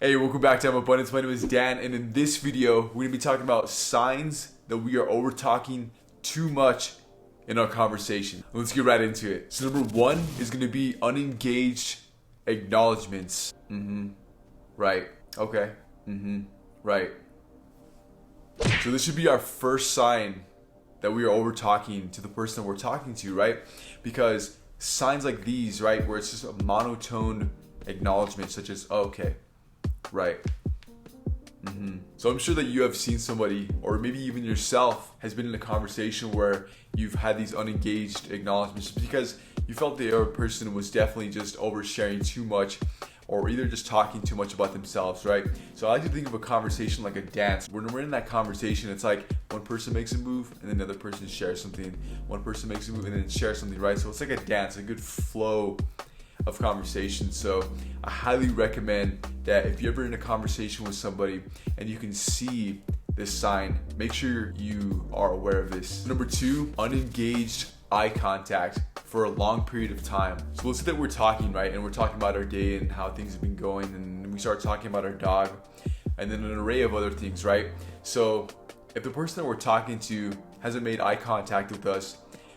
Hey, welcome back to Have Abundance. My name is Dan, and in this video, we're going to be talking about signs that we are over talking too much in our conversation. Let's get right into it. So number one is going to be unengaged acknowledgments. Right. Okay. Right. So this should be our first sign that we are over talking to the person that we're talking to, right? Because signs like these, right, where it's just a monotone acknowledgement, such as, oh, okay. Right. So I'm sure that you have seen somebody, or maybe even yourself, has been in a conversation where you've had these unengaged acknowledgments because you felt the other person was definitely just oversharing too much, or either just talking too much about themselves, right? So I like to think of a conversation like a dance. When we're in that conversation, it's like one person makes a move and then another person shares something. One person makes a move and then shares something, right? So it's like a dance, a good flow of conversation. So I highly recommend that if you're ever in a conversation with somebody and you can see this sign, make sure you are aware of this. Number two, unengaged eye contact for a long period of time. So let's say that we're talking, right? And we're talking about our day and how things have been going, and we start talking about our dog and then an array of other things, right? So if the person that we're talking to hasn't made eye contact with us,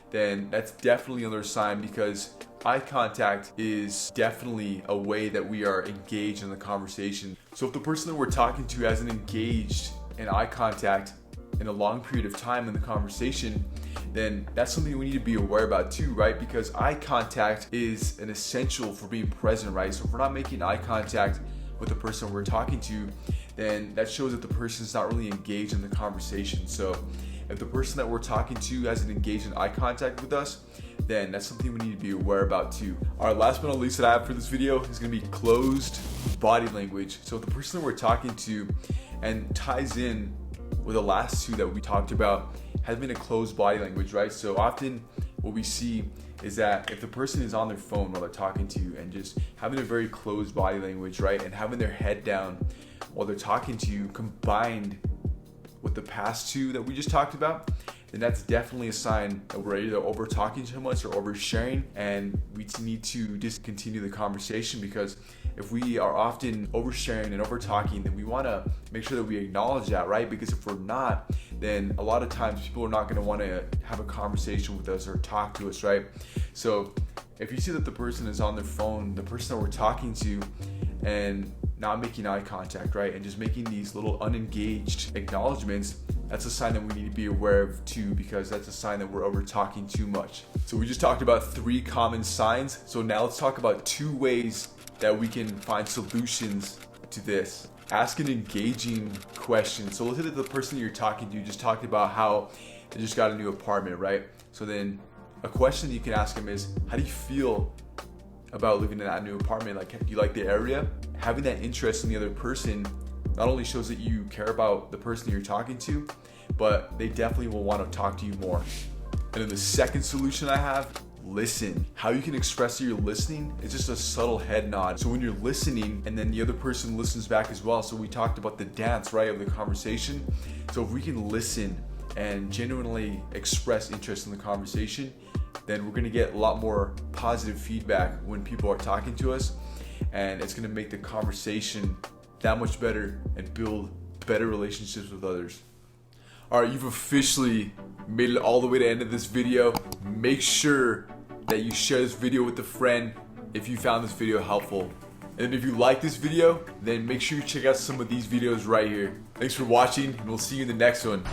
then that's definitely another sign, because eye contact is definitely a way that we are engaged in the conversation. So if the person that we're talking to hasn't engaged in eye contact in a long period of time in the conversation, then that's something we need to be aware about too, right? Because eye contact is an essential for being present, right? So if we're not making eye contact with the person we're talking to, then that shows that the person's not really engaged in the conversation. So if the person that we're talking to hasn't engaged in eye contact with us, then that's something we need to be aware about too. All right, last but not least that I have for this video is gonna be closed body language. So if the person that we're talking to and ties in with the last two that we talked about has been a closed body language, right? So often what we see is that if the person is on their phone while they're talking to you and just having a very closed body language, right? And having their head down while they're talking to you, combined with the past two that we just talked about, then that's definitely a sign that we're either over talking too much or oversharing, and we need to discontinue the conversation. Because if we are often oversharing and over talking, then we want to make sure that we acknowledge that, right? Because if we're not, then a lot of times people are not going to want to have a conversation with us or talk to us, right? So if you see that the person is on their phone, the person that we're talking to, and not making eye contact, right, and just making these little unengaged acknowledgments, that's a sign that we need to be aware of too, because that's a sign that we're over talking too much. So we just talked about 3 common signs. So now let's talk about 2 ways that we can find solutions to this. Ask an engaging question. So let's say that the person you're talking to just talked about how they just got a new apartment, right? So then a question you can ask them is, how do you feel about living in that new apartment? Like, do you like the area? Having that interest in the other person not only shows that you care about the person you're talking to, but they definitely will want to talk to you more. And then the second solution I have, listen. How you can express that you're listening is just a subtle head nod. So when you're listening and then the other person listens back as well. So we talked about the dance, right, of the conversation. So if we can listen and genuinely express interest in the conversation, then we're gonna get a lot more positive feedback when people are talking to us, and it's gonna make the conversation that much better and build better relationships with others. All right, you've officially made it all the way to the end of this video. Make sure that you share this video with a friend if you found this video helpful. And if you like this video, then make sure you check out some of these videos right here. Thanks for watching, and we'll see you in the next one.